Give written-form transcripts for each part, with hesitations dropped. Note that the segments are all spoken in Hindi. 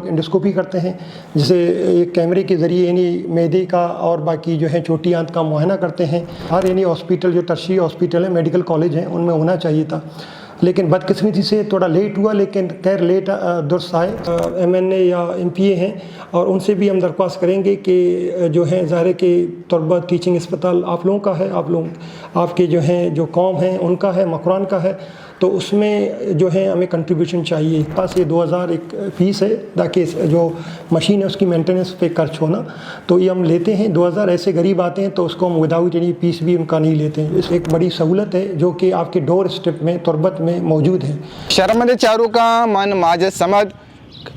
एंडोस्कोपी करते हैं, जिसे एक कैमरे के ज़रिए यानी मैदे का और बाकी जो है छोटी आंत का मुआयना करते हैं। हर यानी हॉस्पिटल जो टर्शियरी हॉस्पिटल है, मेडिकल कॉलेज हैं, उनमें होना चाहिए था, लेकिन बदकिस्मती से थोड़ा लेट हुआ। लेकिन खैर लेट दुरुस्त आए। MNA या MPA हैं और उनसे भी हम दरख्वास्त करेंगे कि जो है ज़ाहिर कि तुर्बत टीचिंग अस्पताल आप लोगों का है, आप लोग आपके जो हैं जो कौम है उनका है, मकरान का है, तो उसमें जो है हमें कंट्रीब्यूशन चाहिए। पास ये 2000 एक फ़ीस है ताकि जो मशीन है उसकी मेंटेनेंस पे खर्च होना, तो ये हम लेते हैं 2000। ऐसे गरीब आते हैं तो उसको हम विदाउट एनी फीस भी उनका नहीं लेते हैं। इस एक बड़ी सहूलत है जो कि आपके डोर स्टेप में तुर्बत में मौजूद है। शर्मद चारू का मन माजद समद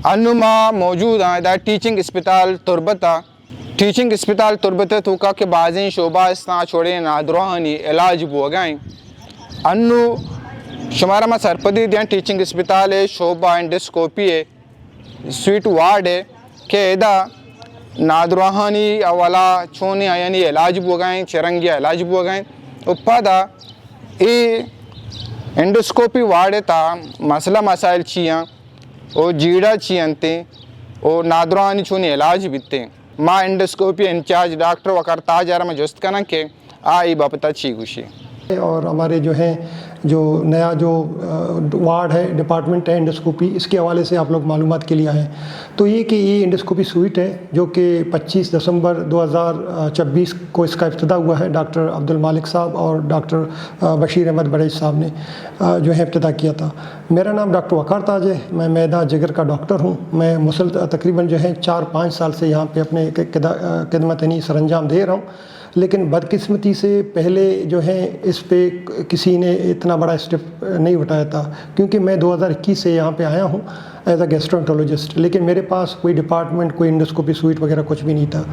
अनुमा मौजूद है टीचिंग अस्पताल तुर्बता। टीचिंग अस्पताल तुर्बत तो का के बाज़ें शोबा इस्ता छोड़े नादरानी इलाज वो गए अनु शुमारा में सरपदी दिया टीचिंग अस्पताल है, शोबा एंडोस्कोपी है, स्वीट वार्ड है के एदा नादरानी अवला छोने यानी इलाज वो गए चरंगिया इलाज वो गए उपदा ए एंडोस्कोपी वार्ड ता मसला मसाइल छियाँ और जीड़ा छियंते और नादरानी छोने इलाज बिते माँ एंडोस्कोपी इंचार्ज डॉक्टर वकर ताजारा में जस्त करना के आई बापता छी खुशी। और हमारे जो है जो नया जो वार्ड है, डिपार्टमेंट है एंडोस्कोपी, इसके हवाले से आप लोग मालूमात के लिए आए। तो ये कि ये एंडोस्कोपी स्वीट है जो कि 25 दिसंबर 2024 को इसका इफ्तिदा हुआ है। डॉक्टर अब्दुल मालिक साहब और डॉक्टर बशीर अहमद बड़ेज साहब ने जो है इफ्तिदा किया था। मेरा नाम डॉक्टर वकार ताज है, मैं मैदा जिगर का डॉक्टर हूँ। मैं मुसलसल तकरीबन जो है 4-5 साल से यहाँ पर अपने खिदमत यानी सरंजाम दे रहा हूँ, लेकिन बदकिस्मती से पहले जो है इस पे किसी ने इतना बड़ा स्टेप नहीं उठाया था, क्योंकि मैं 2021 से यहाँ पे आया हूँ एज अ गैस्ट्रोएंटरोलॉजिस्ट, लेकिन मेरे पास कोई डिपार्टमेंट, कोई एंडोस्कोपी स्वीट वगैरह कुछ भी नहीं था।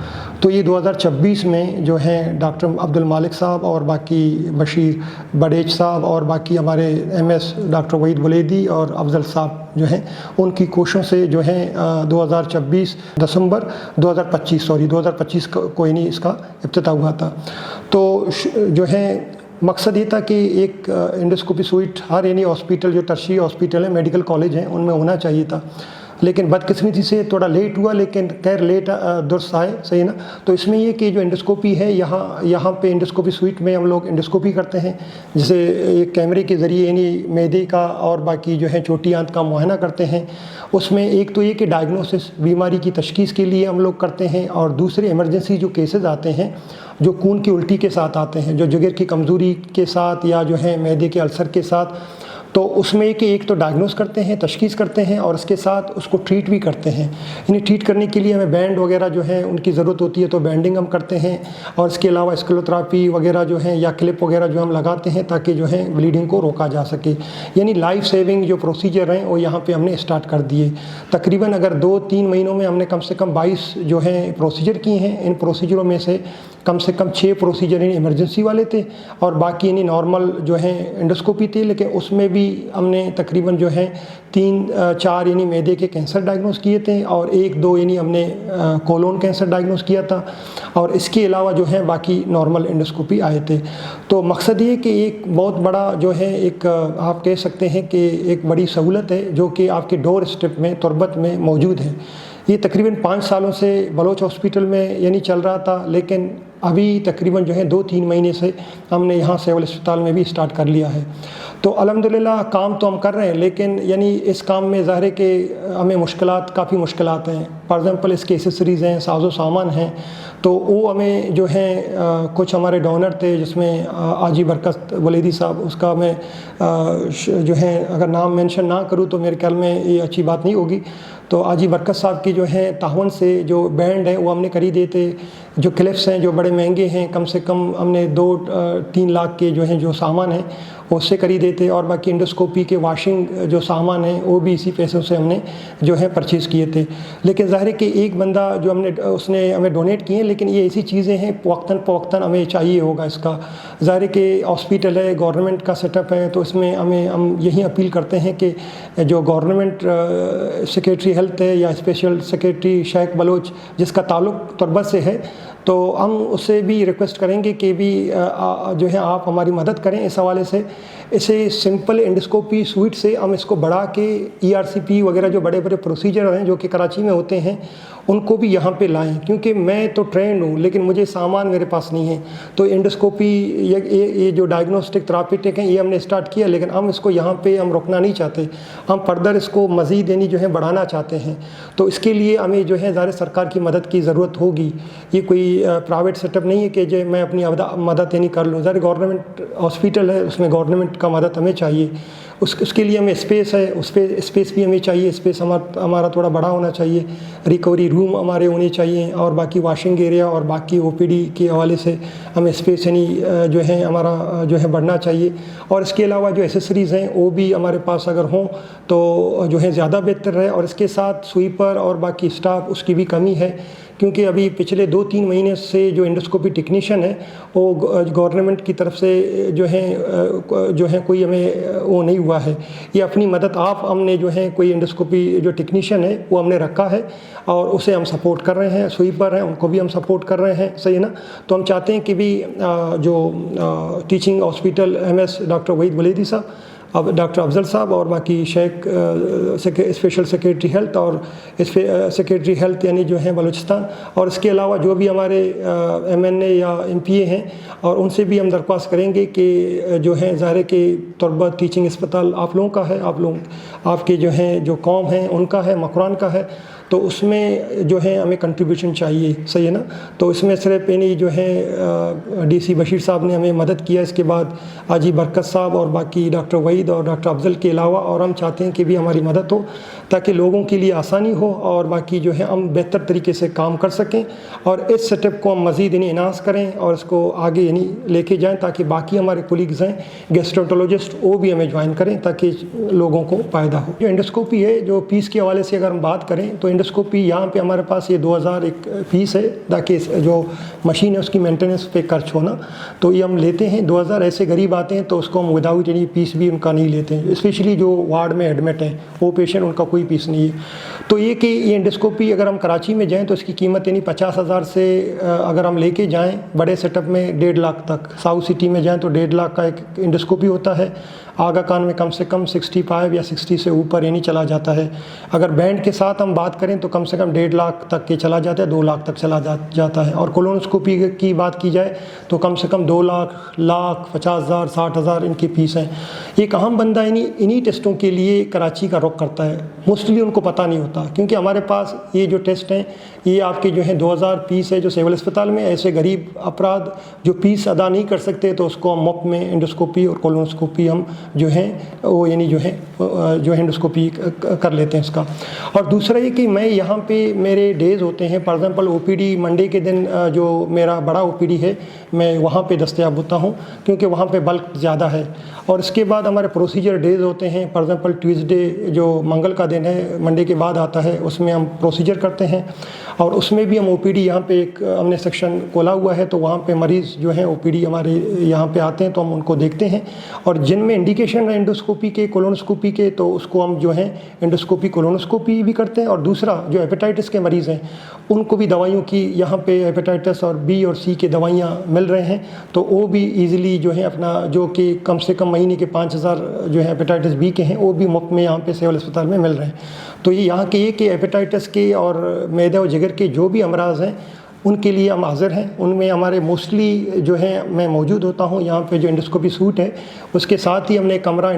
तो ये 2026 में जो है डॉक्टर अब्दुल मालिक साहब और बाकी बशीर बड़ेज साहब और बाकी हमारे MS डॉक्टर वहीद बुलेदी और अफजल साहब जो हैं, उनकी कोशिशों से जो है 2026 दिसंबर 2025 को ही नहीं इसका इफ्तिताह हुआ था। तो जो है मकसद ये था कि एक एंडोस्कोपी स्वीट हर यानी हॉस्पिटल जो टर्शियरी हॉस्पिटल है, मेडिकल कॉलेज हैं, उनमें होना चाहिए था, लेकिन बदकिस्मती से थोड़ा लेट हुआ। लेकिन खैर लेट दुरुस्त आए, सही ना। तो इसमें ये कि जो एंडोस्कोपी है यहाँ पे एंडोस्कोपी स्वीट में हम लोग एंडोस्कोपी करते हैं, जिसे एक कैमरे के ज़रिए यानी मैदे का और बाकी जो है छोटी आंत का मुआयना करते हैं। उसमें एक तो ये कि डायग्नोसिस बीमारी की तशख़ीस के लिए हम लोग करते हैं, और दूसरे इमरजेंसी जो केसेस आते हैं जो खून की उल्टी के साथ आते हैं, जो जिगर की कमज़ोरी के साथ या जो है मैदे के अल्सर के साथ, तो उसमें कि एक तो डायग्नोस करते हैं, तशख़ीस करते हैं, और इसके साथ उसको ट्रीट भी करते हैं। यानी ट्रीट करने के लिए हमें बैंड वगैरह जो है उनकी ज़रूरत होती है, तो बैंडिंग हम करते हैं, और इसके अलावा स्क्लेरोथेरेपी वगैरह जो है या क्लिप वगैरह जो हम लगाते हैं ताकि जो है ब्लीडिंग को रोका जा सके। यानी लाइफ सेविंग जो प्रोसीजर हैं वो यहाँ पर हमने स्टार्ट कर दिए। तकरीबन अगर 2-3 महीनों में हमने कम से कम 22 जो है प्रोसीजर किए हैं। इन प्रोसीजरों में से कम 6 प्रोसीजर यानी इमरजेंसी वाले थे, और बाकी यानी नॉर्मल जो है एंडोस्कोपी थी, लेकिन उसमें भी हमने तकरीबन जो है 3-4 यानी मैदे के कैंसर डायग्नोस किए थे, और 1-2 यानी हमने कोलोन कैंसर डायग्नोस किया था, और इसके अलावा जो है बाकी नॉर्मल एंडोस्कोपी आए थे। तो मकसद ये कि एक बहुत बड़ा जो है एक आप कह सकते हैं कि एक बड़ी सहूलत है जो कि आपके डोर स्टेप में तुर्बत में मौजूद है। ये तकरीबन 5 सालों से बलोच हॉस्पिटल में यानी चल रहा था, लेकिन अभी तकरीबन जो है 2-3 महीने से हमने यहाँ सिविल अस्पताल में भी स्टार्ट कर लिया है। तो अल्हम्दुलिल्लाह काम तो हम कर रहे हैं, लेकिन यानी इस काम में ज़ाहिर है कि हमें काफ़ी मुश्किलात हैं। फॉर एग्ज़ाम्पल इसके एसेसरीज़ हैं, साजो सामान हैं, तो वो हमें जो है कुछ हमारे डोनर थे जिसमें आजी बरकत बुलेदी साहब, उसका मैं जो है अगर नाम मेंशन ना करूँ तो मेरे ख्याल में ये अच्छी बात नहीं होगी। तो आजी बरकत साहब की जो है तावन से जो बैंड है वो हमने खरीदे थे। जो क्लिप्स हैं जो बड़े महंगे हैं, कम से कम हमने 2-3 लाख के जो हैं जो सामान हैं उससे खरीदे थे, और बाकी एंडोस्कोपी के वाशिंग जो सामान है वो भी इसी पैसों से हमने जो है परचेज़ किए थे। लेकिन ज़ाहिर है कि एक बंदा जो उसने हमें डोनेट किए, लेकिन ये ऐसी चीज़ें हैं वक्तन हमें चाहिए होगा इसका। ज़ाहिर है कि हॉस्पिटल है, गवर्नमेंट का सेटअप है, तो इसमें हम यही अपील करते हैं कि जो गवर्नमेंट सेक्रेटरी हेल्थ है या स्पेशल सेक्रेटरी शेख बलोच जिसका ताल्लुक़ तुर्बत से है, तो हम उससे भी रिक्वेस्ट करेंगे कि भी जो है आप हमारी मदद करें इस हवाले से इसे सिंपल एंडोस्कोपी सुइट से हम इसको बढ़ा के ERCP वगैरह जो बड़े बड़े प्रोसीजर हैं जो कि कराची में होते हैं उनको भी यहाँ पे लाएं, क्योंकि मैं तो ट्रेंड हूँ लेकिन मुझे सामान मेरे पास नहीं है। तो एंडोस्कोपी ये जो डायग्नोस्टिक थेरापीटिक हैं ये हमने स्टार्ट किया, लेकिन हम इसको यहाँ पे हम रुकना नहीं चाहते, हम फर्दर इसको मज़ीद यानी जो है बढ़ाना चाहते हैं। तो इसके लिए हमें जो है ज़ाहिर सरकार की मदद की ज़रूरत होगी। ये कोई प्राइवेट सेटअप नहीं है कि जो मैं अपनी मदद यानी कर लूँ। ज़ाहिर गवर्नमेंट हॉस्पिटल है, उसमें गवर्नमेंट का मदद हमें चाहिए। उसके लिए हमें स्पेस है, उस पर स्पेस भी हमें चाहिए। स्पेस हमारा थोड़ा बड़ा होना चाहिए, रिकवरी रूम हमारे होने चाहिए, और बाकी वॉशिंग एरिया और बाकी OPD के हवाले से हमें स्पेस यानी जो है हमारा जो है बढ़ना चाहिए। और इसके अलावा जो एसेसरीज़ हैं वो भी हमारे पास अगर हों तो जो है ज़्यादा बेहतर है। और इसके साथ स्वीपर और बाकी स्टाफ उसकी भी कमी है, क्योंकि अभी पिछले 2-3 महीने से जो एंडोस्कोपी टेक्नीशियन है वो गवर्नमेंट की तरफ से जो है कोई हमें वो नहीं हुआ है। ये अपनी मदद आप हमने जो है कोई एंडोस्कोपी जो टेक्नीशियन है वो हमने रखा है और उसे हम सपोर्ट कर रहे हैं। स्वीपर हैं उनको भी हम सपोर्ट कर रहे हैं, सही है ना। तो हम चाहते हैं कि भी जो teaching hospital MS doctor Waheed Walidi साहब, अब डॉक्टर अफजल साहब और बाकी शेख स्पेशल सेक्रेटरी हेल्थ और सेक्रेटरी हेल्थ यानी जो हैं बलूचिस्तान, और इसके अलावा जो भी हमारे MNA या MPA हैं, और उनसे भी हम दरख्वास्त करेंगे कि जो है ज़ाहिर के तुर्बत टीचिंग अस्पताल आप लोगों का है, आप लोग आपके जो हैं जो कौम हैं उनका है, मकरान का है, तो उसमें जो है हमें कंट्रीब्यूशन चाहिए, सही है ना। तो इसमें सिर्फ यानी जो है DC बशीर साहब ने हमें मदद किया, इसके बाद हाजी बरकत साहब और बाकी डॉक्टर वहीद और डॉक्टर अफजल के अलावा, और हम चाहते हैं कि भी हमारी मदद हो ताकि लोगों के लिए आसानी हो और बाकी जो है हम बेहतर तरीके से काम कर सकें, और इस सेटअप को हम मज़ीद यानी इन्हांस करें और इसको आगे यानी लेके जाएँ ताकि बाकी हमारे कोलीग्स हैं गेस्ट्रोंटोलॉजिस्ट वो भी हमें ज्वाइन करें ताकि लोगों को फ़ायदा हो। जो एंडोस्कोपी है जो फीस के हवाले से अगर हम बात करें तो एंडोस्कोपी यहाँ पे हमारे पास ये 2000 एक फ़ीस है, ताकि जो मशीन है उसकी मेंटेनेंस पे खर्च होना, तो ये हम लेते हैं 2000। ऐसे गरीब आते हैं तो उसको हम विदाउट यानी फीस भी उनका नहीं लेते हैं, स्पेशली जो वार्ड में एडमिट हैं वो पेशेंट, उनका कोई फीस नहीं है। तो ये कि ये एंडोस्कोपी अगर हम कराची में जाएँ तो इसकी कीमत यानी 50,000 से अगर हम लेके जाएँ बड़े सेटअप में 1.5 लाख तक। साउथ सिटी में जाएँ तो 1.5 लाख का एक एंडोस्कोपी होता है। आगा कान में कम से कम 65 या 60 से ऊपर यानी चला जाता है। अगर बैंड के साथ हम बात करें तो कम से कम 1.5 लाख तक के चला जाता है, 2 लाख तक चला जाता है। और कोलोनोस्कोपी की बात की जाए तो कम से कम 2 लाख 50,000 60,000 इनकी फ़ीस हैं। एक अहम बंदा इन्हीं टेस्टों के लिए कराची का रुख करता है, मोस्टली उनको पता नहीं होता, क्योंकि हमारे पास ये जो टेस्ट हैं ये आपके जो है 2000 फीस है जो सिविल अस्पताल में। ऐसे गरीब अपराध जो फीस अदा नहीं कर सकते तो उसको हम मुफ्त में एंडोस्कोपी और कोलोनोस्कोपी हम जो है वो यानी जो है एंडोस्कोपी कर लेते हैं उसका। और दूसरा ये कि मैं यहाँ पे मेरे डेज़ होते हैं, फॉर एग्जांपल OPD मंडे के दिन जो मेरा बड़ा OPD है मैं वहाँ पे दस्तयाब होता हूँ क्योंकि वहाँ पे बल्क ज़्यादा है। और इसके बाद हमारे प्रोसीजर डेज़ होते हैं, फॉर एग्जांपल ट्यूसडे जो मंगल का दिन है मंडे के बाद आता है उसमें हम प्रोसीजर करते हैं, और उसमें भी हम OPD यहाँ पे एक हमने सेक्शन खोला हुआ है, तो वहाँ पे मरीज़ जो हैं OPD हमारे यहाँ पे आते हैं तो हम उनको देखते हैं, और जिनमें इंडिकेशन है एंडोस्कोपी के कोलोनोस्कोपी के तो उसको हम जो है एंडोस्कोपी कोलोनोस्कोपी भी करते हैं। और दूसरा जो हेपेटाइटिस के मरीज़ हैं उनको भी दवाइयों की यहाँ पे हेपेटाइटिस और B और C के दवाइयाँ मिल रहे हैं, तो वो भी ईज़िली जो है अपना जो कि कम से कम महीने के 5,000 जो है हेपेटाइटिस B के हैं वो भी मुफ्त में यहाँ पे सिविल अस्पताल में मिल रहे हैं। तो ये यहाँ के कि हेपेटाइटिस के और मैदे और जिगर के जो भी अमराज हैं उनके लिए हम हाज़िर हैं। उनमें हमारे मोस्टली जो है मैं मौजूद होता हूँ यहाँ पे। जो एंडोस्कोपी सूट है उसके साथ ही हमने कमरा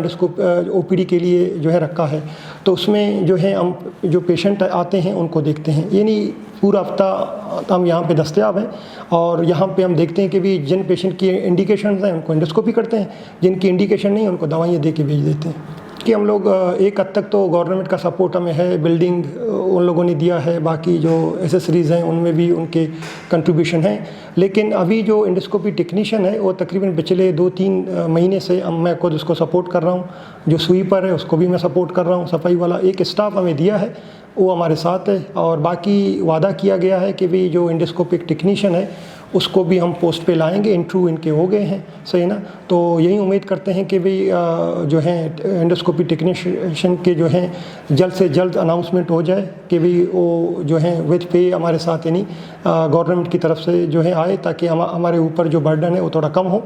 OPD के लिए जो है रखा है, तो उसमें जो है हम जो पेशेंट आते हैं उनको देखते हैं। यानी पूरा हफ्ता हम यहाँ पे दस्तयाब हैं, और यहाँ पे हम देखते हैं कि भी जिन पेशेंट की इंडिकेशन हैं उनको एंडोस्कोपी करते हैं, जिनकी इंडिकेशन नहीं है उनको दवाइयाँ दे के भेज देते हैं। कि हम लोग एक हद तक तो गवर्नमेंट का सपोर्ट हमें है, बिल्डिंग उन लोगों ने दिया है, बाकी जो एसेसरीज़ हैं उनमें भी उनके कंट्रीब्यूशन है। लेकिन अभी जो एंडोस्कोपी टेक्नीशियन है वो तकरीबन पिछले 2-3 महीने से मैं खुद उसको सपोर्ट कर रहा हूँ। जो स्वीपर है उसको भी मैं सपोर्ट कर रहा हूँ, सफाई वाला एक स्टाफ हमें दिया है वो हमारे साथ है, और बाकी वादा किया गया है कि भी जो एंडोस्कोपिक टेक्नीशियन है उसको भी हम पोस्ट पे लाएंगे। इंटरव्यू इनके हो गए हैं, सही ना। तो यही उम्मीद करते हैं कि भी जो है एंडोस्कोपी टेक्नीशियन के जो हैं जल्द से जल्द अनाउंसमेंट हो जाए कि भी वो जो हैं विद पे हमारे साथ यानी गवर्नमेंट की तरफ से जो है आए, ताकि हमारे ऊपर जो बर्डन है वो थोड़ा कम हो।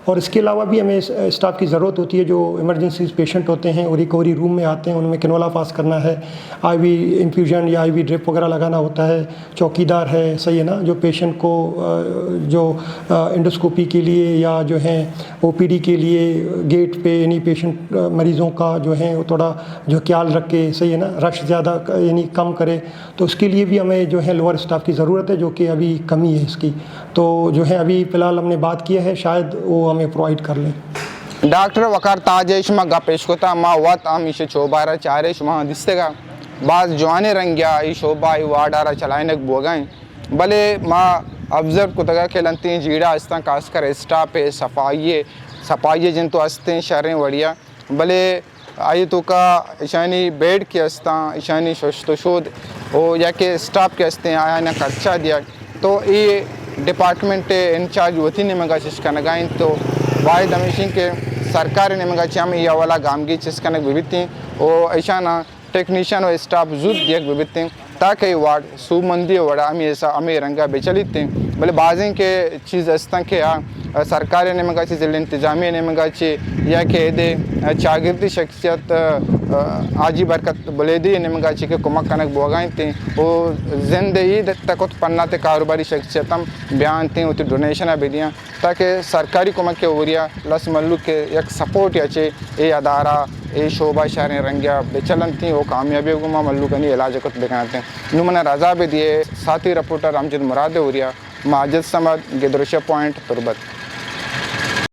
और इसके अलावा भी हमें स्टाफ की ज़रूरत होती है जो इमरजेंसी पेशेंट होते हैं और रिकवरी रूम में आते हैं, उनमें कैनोला पास करना है, आईवी इन्फ्यूजन या आईवी ड्रिप वगैरह लगाना होता है, चौकीदार है, सही है ना, जो पेशेंट को जो एंडोस्कोपी के लिए या जो है ओपीडी के लिए गेट पे यानी पेशेंट मरीज़ों का जो है वो थोड़ा जो ख्याल रख के, सही है ना, रश ज़्यादा यानी कम करे, तो उसके लिए भी हमें जो है लोअर स्टाफ की ज़रूरत है, जो कि अभी कमी है इसकी। तो जो है अभी फ़िलहाल हमने बात किया है, शायद वो हमें प्रोवाइड कर लें। डॉक्टर वकार ताजे शुमा गपेश कोता मा वत आम इशे चोबारा चारे शुमा दिस्तेगा बाज जवाने रंग्या ई शोबा ई वाडारा चलाइनक बोगाएं भले मा ऑब्जर्व को तगा के लंती जीड़ा अस्ता खासकर स्टाफ है सफाई जिन तो अस्ते शहरें वड़िया भले आई तो का ईशानी बेड के अस्ता ईशानी शोध ओ या के स्टाफ के अस्ते आया ना खर्चा दिया तो ये डिपार्टमेंट इंचार्ज होती ने मगा चिस्का नगाइन तो वाहिद हमेशा के सरकार ने मगा चाम या वाला गामगी चिस्का नग विभित्ति ओ ऐसा ना टेक्नीशियन और स्टाफ जुद दिया विभित्ति ताकि वार्ड सुमंदी वड़ा अमी ऐसा अमी रंगा बेचलित भले बाजें के चीज़ अस्ता के सरकार ने मगा चीज़ इंतजामिया ने मगा ची या के दे शागिर्दी शख्सियत आजी बरकत बुलेदी ने मगा ची के कुमक कनक बोगाएं थे वो जिंदगी तक पन्ना ते कारोबारी शख्सियतम बयान थे उतनी डोनेशन भी दिया ताकि सरकारी कुमक के ओरिया लस मल्लू के एक सपोर्ट या चे ये अदारा ये शोभा शहर रंगिया बेचलन थी वो कामयाबी गुमा मल्लू कनी इलाज को बेकाते हैं नुमना रजा भी दिए साथी रिपोर्टर अमजद मुराद ओरिया माजिद समद गिदरुशा पॉइंट तुरबत।